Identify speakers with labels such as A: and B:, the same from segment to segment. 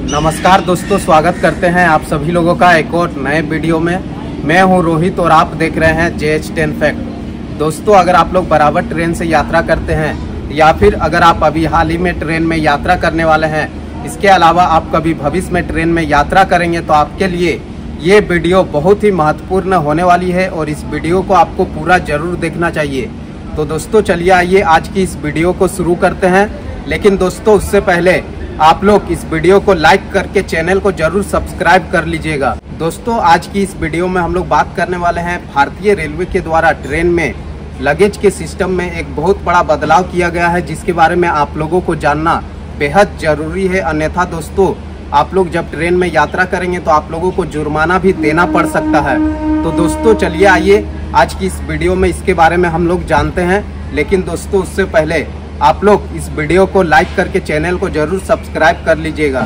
A: नमस्कार दोस्तों, स्वागत करते हैं आप सभी लोगों का एक और नए वीडियो में। मैं हूं रोहित और आप देख रहे हैं JH10 फैक्ट। दोस्तों, अगर आप लोग बराबर ट्रेन से यात्रा करते हैं या फिर अगर आप अभी हाल ही में ट्रेन में यात्रा करने वाले हैं, इसके अलावा आप कभी भविष्य में ट्रेन में यात्रा करेंगे तो आपके लिए ये वीडियो बहुत ही महत्वपूर्ण होने वाली है और इस वीडियो को आपको पूरा जरूर देखना चाहिए। तो दोस्तों चलिए आइए आज की इस वीडियो को शुरू करते हैं। लेकिन दोस्तों उससे पहले आप लोग इस वीडियो को लाइक करके चैनल को जरूर सब्सक्राइब कर लीजिएगा। दोस्तों आज की इस वीडियो में हम लोग बात करने वाले हैं भारतीय रेलवे के द्वारा ट्रेन में लगेज के सिस्टम में एक बहुत बड़ा बदलाव किया गया है, जिसके बारे में आप लोगों को जानना बेहद जरूरी है। अन्यथा दोस्तों आप लोग जब ट्रेन में यात्रा करेंगे तो आप लोगों को जुर्माना भी देना पड़ सकता है। तो दोस्तों चलिए आइए आज की इस वीडियो में इसके बारे में हम लोग जानते हैं। लेकिन दोस्तों उससे पहले आप लोग इस वीडियो को लाइक करके चैनल को जरूर सब्सक्राइब कर लीजिएगा।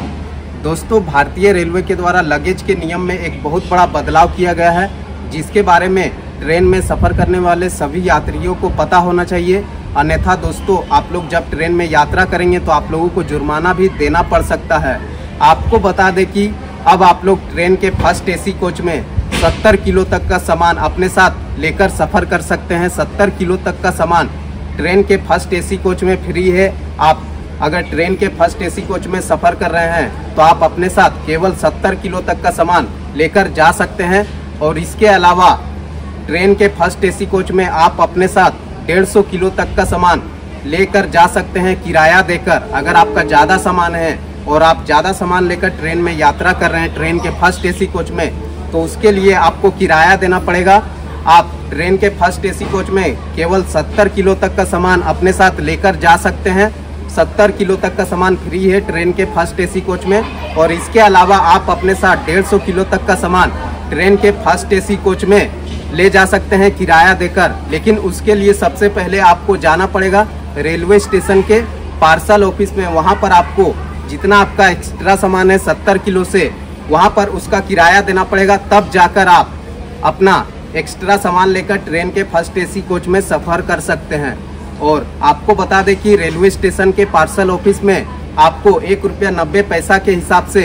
A: दोस्तों भारतीय रेलवे के द्वारा लगेज के नियम में एक बहुत बड़ा बदलाव किया गया है, जिसके बारे में ट्रेन में सफ़र करने वाले सभी यात्रियों को पता होना चाहिए। अन्यथा दोस्तों आप लोग जब ट्रेन में यात्रा करेंगे तो आप लोगों को जुर्माना भी देना पड़ सकता है। आपको बता दें कि अब आप लोग ट्रेन के फर्स्ट AC कोच में 70 किलो तक का सामान अपने साथ लेकर सफ़र कर सकते हैं। 70 किलो तक का सामान ट्रेन के फर्स्ट AC कोच में फ्री है। आप अगर ट्रेन के फर्स्ट AC कोच में सफ़र कर रहे हैं तो आप अपने साथ केवल 70 किलो तक का सामान लेकर जा सकते हैं। और इसके अलावा ट्रेन के फर्स्ट AC कोच में आप अपने साथ 150 किलो तक का सामान लेकर जा सकते हैं किराया देकर। अगर आपका ज़्यादा सामान है और आप ज़्यादा सामान लेकर ट्रेन में यात्रा कर रहे हैं ट्रेन के फर्स्ट AC कोच में, तो उसके लिए आपको किराया देना पड़ेगा। आप ट्रेन के फर्स्ट AC कोच में केवल 70 किलो तक का सामान अपने साथ लेकर जा सकते हैं। 70 किलो तक का सामान फ्री है ट्रेन के फर्स्ट AC कोच में। और इसके अलावा आप अपने साथ 150 किलो तक का सामान ट्रेन के फर्स्ट AC कोच में ले जा सकते हैं किराया देकर। लेकिन उसके लिए सबसे पहले आपको जाना पड़ेगा रेलवे स्टेशन के पार्सल ऑफिस में। वहाँ पर आपको जितना आपका एक्स्ट्रा सामान है 70 किलो से, वहाँ पर उसका किराया देना पड़ेगा। तब जाकर आप अपना एक्स्ट्रा सामान लेकर ट्रेन के फर्स्ट AC कोच में सफ़र कर सकते हैं। और आपको बता दें कि रेलवे स्टेशन के पार्सल ऑफिस में आपको ₹1.90 के हिसाब से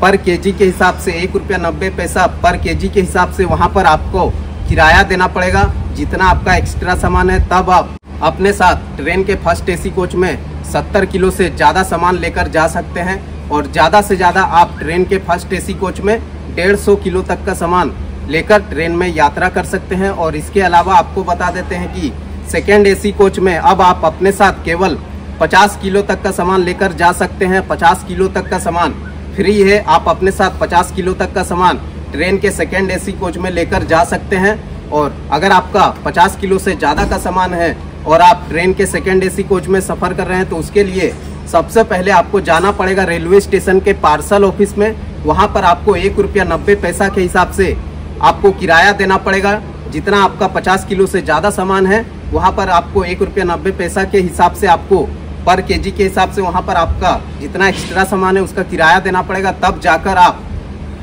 A: पर केजी के हिसाब से ₹1.90 पर केजी के हिसाब से वहाँ पर आपको किराया देना पड़ेगा जितना आपका एक्स्ट्रा सामान है। तब आप अपने साथ ट्रेन के फर्स्ट AC कोच में 70 किलो से ज़्यादा सामान लेकर जा सकते हैं। और ज़्यादा से ज़्यादा आप ट्रेन के फर्स्ट AC कोच में 150 किलो तक का सामान लेकर ट्रेन में यात्रा कर सकते हैं। और इसके अलावा आपको बता देते हैं कि सेकेंड AC कोच में अब आप अपने साथ केवल 50 किलो तक का सामान लेकर जा सकते हैं। 50 किलो तक का सामान फ्री है। आप अपने साथ 50 किलो तक का सामान ट्रेन के सेकेंड AC कोच में लेकर जा सकते हैं। और अगर आपका 50 किलो से ज़्यादा का सामान है और आप ट्रेन के सेकेंड AC कोच में सफ़र कर रहे हैं तो उसके लिए सबसे पहले आपको जाना पड़ेगा रेलवे स्टेशन के पार्सल ऑफिस में। वहाँ पर आपको ₹1.90 के हिसाब से आपको किराया देना पड़ेगा। जितना आपका 50 किलो से ज़्यादा सामान है वहाँ पर आपको ₹1.90 के हिसाब से आपको पर केजी के हिसाब से वहाँ पर आपका जितना एक्स्ट्रा सामान है उसका किराया देना पड़ेगा। तब जाकर आप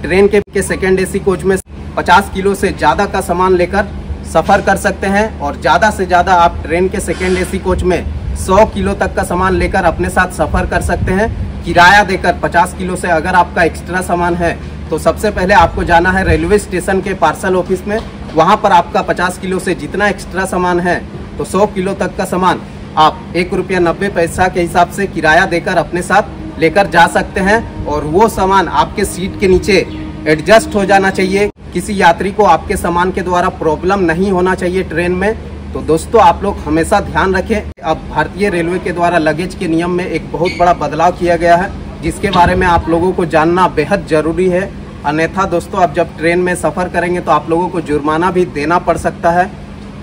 A: ट्रेन के सेकेंड AC कोच में 50 किलो से ज़्यादा का सामान लेकर सफ़र कर सकते हैं। और ज़्यादा से ज़्यादा आप ट्रेन के सेकेंड AC कोच में 100 किलो तक का सामान लेकर अपने साथ सफ़र कर सकते हैं किराया देकर। 50 किलो से अगर आपका एक्स्ट्रा सामान है तो सबसे पहले आपको जाना है रेलवे स्टेशन के पार्सल ऑफिस में। वहाँ पर आपका 50 किलो से जितना एक्स्ट्रा सामान है तो 100 किलो तक का सामान आप ₹1.90 के हिसाब से किराया देकर अपने साथ लेकर जा सकते हैं। और वो सामान आपके सीट के नीचे एडजस्ट हो जाना चाहिए। किसी यात्री को आपके सामान के द्वारा प्रॉब्लम नहीं होना चाहिए ट्रेन में। तो दोस्तों आप लोग हमेशा ध्यान रखें, अब भारतीय रेलवे के द्वारा लगेज के नियम में एक बहुत बड़ा बदलाव किया गया है, जिसके बारे में आप लोगों को जानना बेहद ज़रूरी है। अन्यथा दोस्तों आप जब ट्रेन में सफ़र करेंगे तो आप लोगों को जुर्माना भी देना पड़ सकता है।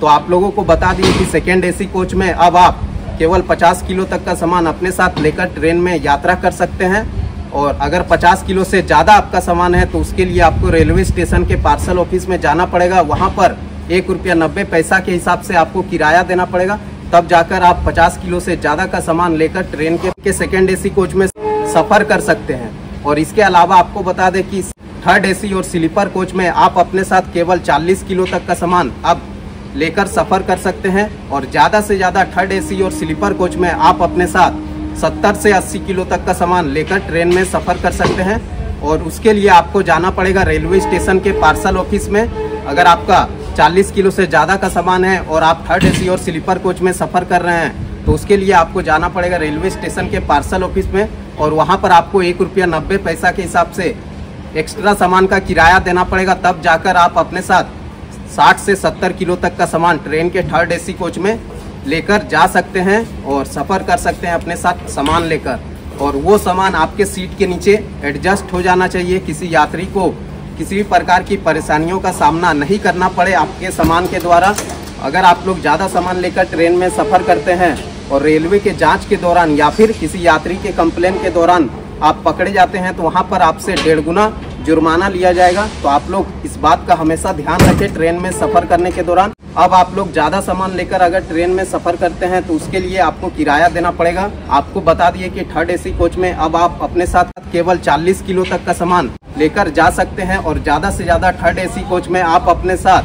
A: तो आप लोगों को बता दिए कि सेकेंड AC कोच में अब आप केवल 50 किलो तक का सामान अपने साथ लेकर ट्रेन में यात्रा कर सकते हैं। और अगर 50 किलो से ज़्यादा आपका सामान है तो उसके लिए आपको रेलवे स्टेशन के पार्सल ऑफिस में जाना पड़ेगा। वहाँ पर ₹1.90 के हिसाब से आपको किराया देना पड़ेगा। तब जाकर आप 50 किलो से ज़्यादा का सामान लेकर ट्रेन के सेकेंड AC कोच में सफ़र कर सकते हैं। और इसके अलावा आपको बता दें कि थर्ड AC और स्लीपर कोच में आप अपने साथ केवल 40 किलो तक का सामान अब लेकर सफ़र कर सकते हैं। और ज़्यादा से ज़्यादा थर्ड AC और स्लीपर कोच में आप अपने साथ 70 से 80 किलो तक का सामान लेकर ट्रेन में सफ़र कर सकते हैं। और उसके लिए आपको जाना पड़ेगा रेलवे स्टेशन के पार्सल ऑफिस में। अगर आपका 40 किलो से ज़्यादा का सामान है और आप थर्ड AC और स्लीपर कोच में सफ़र कर रहे हैं तो उसके लिए आपको जाना पड़ेगा रेलवे स्टेशन के पार्सल ऑफिस में, और वहाँ पर आपको ₹1.90 के हिसाब से एक्स्ट्रा सामान का किराया देना पड़ेगा। तब जाकर आप अपने साथ 60 से 70 किलो तक का सामान ट्रेन के थर्ड AC कोच में लेकर जा सकते हैं और सफ़र कर सकते हैं अपने साथ सामान लेकर। और वो सामान आपके सीट के नीचे एडजस्ट हो जाना चाहिए, किसी यात्री को किसी भी प्रकार की परेशानियों का सामना नहीं करना पड़े आपके सामान के द्वारा। अगर आप लोग ज़्यादा सामान लेकर ट्रेन में सफ़र करते हैं और रेलवे के जांच के दौरान या फिर किसी यात्री के कंप्लेन के दौरान आप पकड़े जाते हैं तो वहाँ पर आपसे 1.5 गुना जुर्माना लिया जाएगा। तो आप लोग इस बात का हमेशा ध्यान रखें ट्रेन में सफ़र करने के दौरान। अब आप लोग ज़्यादा सामान लेकर अगर ट्रेन में सफ़र करते हैं तो उसके लिए आपको किराया देना पड़ेगा। आपको बता दिए कि थर्ड AC कोच में अब आप अपने साथ केवल 40 किलो तक का सामान लेकर जा सकते हैं, और ज़्यादा से ज़्यादा थर्ड AC कोच में आप अपने साथ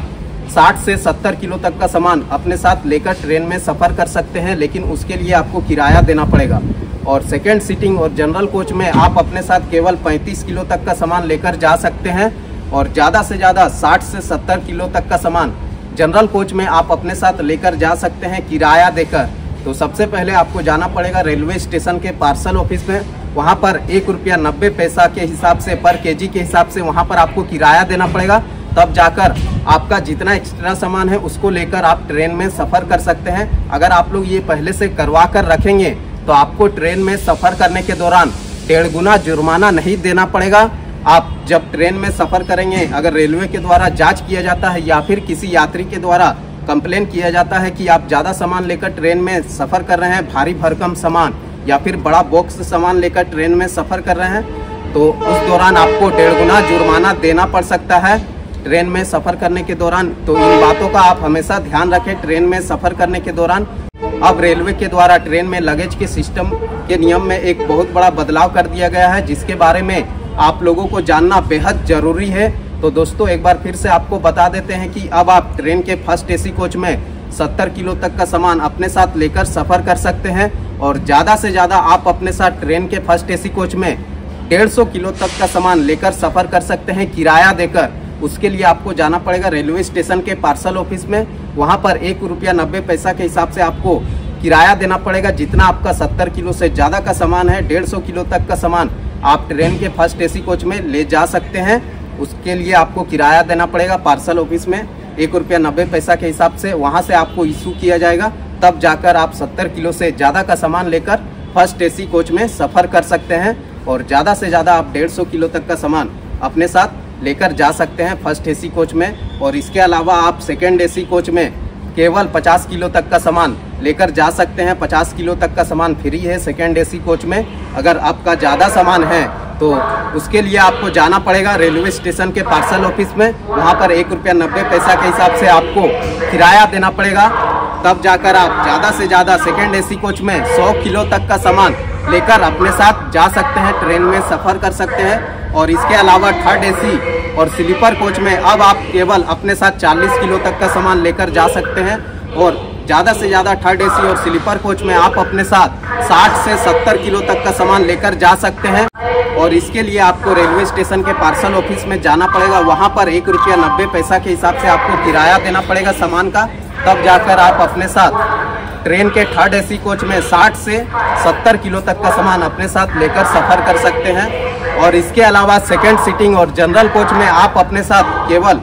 A: 60 से 70 किलो तक का सामान अपने साथ लेकर ट्रेन में सफ़र कर सकते हैं, लेकिन उसके लिए आपको किराया देना पड़ेगा। और सेकेंड सीटिंग और जनरल कोच में आप अपने साथ केवल 35 किलो तक का सामान लेकर जा सकते हैं, और ज़्यादा से ज़्यादा 60 से 70 किलो तक का सामान जनरल कोच में आप अपने साथ लेकर जा सकते हैं किराया देकर। तो सबसे पहले आपको जाना पड़ेगा रेलवे स्टेशन के पार्सल ऑफिस में। वहाँ पर ₹1.90 के हिसाब से पर केजी के हिसाब से वहाँ पर आपको किराया देना पड़ेगा। तब जाकर आपका जितना एक्स्ट्रा सामान है उसको लेकर आप ट्रेन में सफ़र कर सकते हैं। अगर आप लोग ये पहले से करवा कर रखेंगे तो आपको ट्रेन में सफ़र करने के दौरान 1.5 गुना जुर्माना नहीं देना पड़ेगा। आप जब ट्रेन में सफ़र करेंगे, अगर रेलवे के द्वारा जांच किया जाता है या फिर किसी यात्री के द्वारा कंप्लेन किया जाता है कि आप ज़्यादा सामान लेकर ट्रेन में सफ़र कर रहे हैं, भारी भरकम सामान या फिर बड़ा बॉक्स सामान लेकर ट्रेन में सफ़र कर रहे हैं, तो उस दौरान आपको 1.5 गुना जुर्माना देना पड़ सकता है ट्रेन में सफ़र करने के दौरान। तो इन बातों का आप हमेशा ध्यान रखें ट्रेन में सफ़र करने के दौरान। अब रेलवे के द्वारा ट्रेन में लगेज के सिस्टम के नियम में एक बहुत बड़ा बदलाव कर दिया गया है, जिसके बारे में आप लोगों को जानना बेहद ज़रूरी है। तो दोस्तों एक बार फिर से आपको बता देते हैं कि अब आप ट्रेन के फर्स्ट AC कोच में 70 किलो तक का सामान अपने साथ लेकर सफ़र कर सकते हैं, और ज़्यादा से ज़्यादा आप अपने साथ ट्रेन के फर्स्ट AC कोच में 150 किलो तक का सामान लेकर सफ़र कर सकते हैं किराया देकर। उसके लिए आपको जाना पड़ेगा रेलवे स्टेशन के पार्सल ऑफिस में। वहाँ पर ₹1.90 के हिसाब से आपको किराया देना पड़ेगा। जितना आपका 70 किलो से ज़्यादा का सामान है, 150 किलो तक का सामान आप ट्रेन के फर्स्ट AC कोच में ले जा सकते हैं। उसके लिए आपको किराया देना पड़ेगा पार्सल ऑफिस में ₹1.90 के हिसाब से। वहाँ से आपको इशू किया जाएगा, तब जाकर आप 70 किलो से ज़्यादा का सामान लेकर फर्स्ट AC कोच में सफ़र कर सकते हैं, और ज़्यादा से ज़्यादा आप 150 किलो तक का सामान अपने साथ लेकर जा सकते हैं फर्स्ट AC कोच में। और इसके अलावा आप सेकेंड AC कोच में केवल 50 किलो तक का सामान लेकर जा सकते हैं। 50 किलो तक का सामान फ्री है सेकेंड AC कोच में। अगर आपका ज़्यादा सामान है तो उसके लिए आपको जाना पड़ेगा रेलवे स्टेशन के पार्सल ऑफिस में। वहाँ पर ₹1.90 के हिसाब से आपको किराया देना पड़ेगा। तब जाकर आप ज़्यादा से ज़्यादा सेकेंड AC कोच में 100 किलो तक का सामान लेकर अपने साथ जा सकते हैं, ट्रेन में सफ़र कर सकते हैं। और इसके अलावा थर्ड AC और स्लीपर कोच में अब आप केवल अपने साथ 40 किलो तक का सामान लेकर जा सकते हैं, और ज़्यादा से ज़्यादा थर्ड AC और स्लीपर कोच में आप अपने साथ 60 से 70 किलो तक का सामान लेकर जा सकते हैं। और इसके लिए आपको रेलवे स्टेशन के पार्सल ऑफिस में जाना पड़ेगा। वहाँ पर ₹1.90 के हिसाब से आपको किराया देना पड़ेगा सामान का। तब जाकर आप अपने साथ ट्रेन के थर्ड AC कोच में 60 से 70 किलो तक का सामान अपने साथ लेकर सफ़र कर सकते हैं। और इसके अलावा सेकेंड सीटिंग और जनरल कोच में आप अपने साथ केवल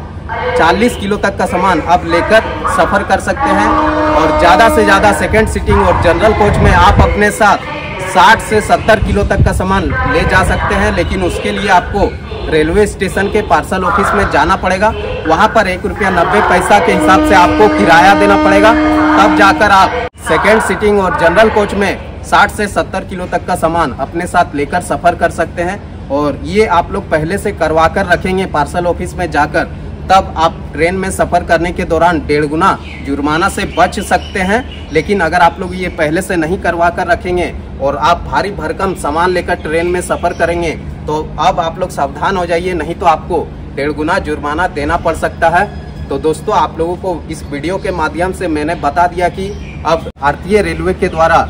A: 40 किलो तक का सामान अब लेकर सफ़र कर सकते हैं, और ज़्यादा से ज़्यादा सेकेंड सीटिंग और जनरल कोच में आप अपने साथ 60 से 70 किलो तक का सामान ले जा सकते हैं। लेकिन उसके लिए आपको रेलवे स्टेशन के पार्सल ऑफिस में जाना पड़ेगा। वहाँ पर ₹1.90 के हिसाब से आपको किराया देना पड़ेगा। तब जाकर आप सेकेंड सीटिंग और जनरल कोच में 60 से 70 किलो तक का सामान अपने साथ लेकर सफ़र कर सकते हैं। और ये आप लोग पहले से करवा कर रखेंगे पार्सल ऑफिस में जाकर, तब आप ट्रेन में सफ़र करने के दौरान 1.5 गुना जुर्माना से बच सकते हैं। लेकिन अगर आप लोग ये पहले से नहीं करवा कर रखेंगे और आप भारी भरकम सामान लेकर ट्रेन में सफ़र करेंगे तो अब आप लोग सावधान हो जाइए, नहीं तो आपको 1.5 गुना जुर्माना देना पड़ सकता है। तो दोस्तों आप लोगों को इस वीडियो के माध्यम से मैंने बता दिया कि अब भारतीय रेलवे के द्वारा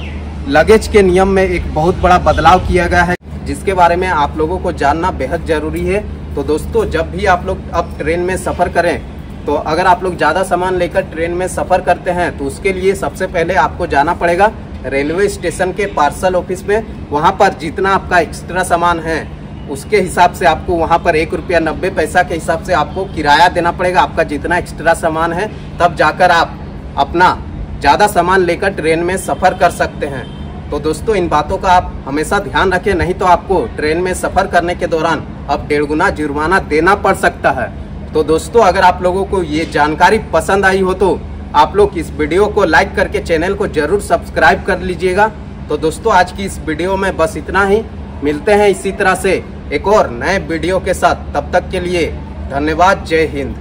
A: लगेज के नियम में एक बहुत बड़ा बदलाव किया गया है, जिसके बारे में आप लोगों को जानना बेहद जरूरी है। तो दोस्तों, जब भी आप लोग अब ट्रेन में सफ़र करें, तो अगर आप लोग ज़्यादा सामान लेकर ट्रेन में सफ़र करते हैं तो उसके लिए सबसे पहले आपको जाना पड़ेगा रेलवे स्टेशन के पार्सल ऑफिस में। वहाँ पर जितना आपका एक्स्ट्रा सामान है उसके हिसाब से आपको वहाँ पर 1 रुपया 90 पैसा के हिसाब से आपको किराया देना पड़ेगा, आपका जितना एक्स्ट्रा सामान है। तब जाकर आप अपना ज़्यादा सामान लेकर ट्रेन में सफ़र कर सकते हैं। तो दोस्तों, इन बातों का आप हमेशा ध्यान रखें, नहीं तो आपको ट्रेन में सफ़र करने के दौरान अब 1.5 गुना जुर्माना देना पड़ सकता है। तो दोस्तों, अगर आप लोगों को ये जानकारी पसंद आई हो तो आप लोग इस वीडियो को लाइक करके चैनल को जरूर सब्सक्राइब कर लीजिएगा। तो दोस्तों, आज की इस वीडियो में बस इतना ही। मिलते हैं इसी तरह से एक और नए वीडियो के साथ। तब तक के लिए धन्यवाद। जय हिंद।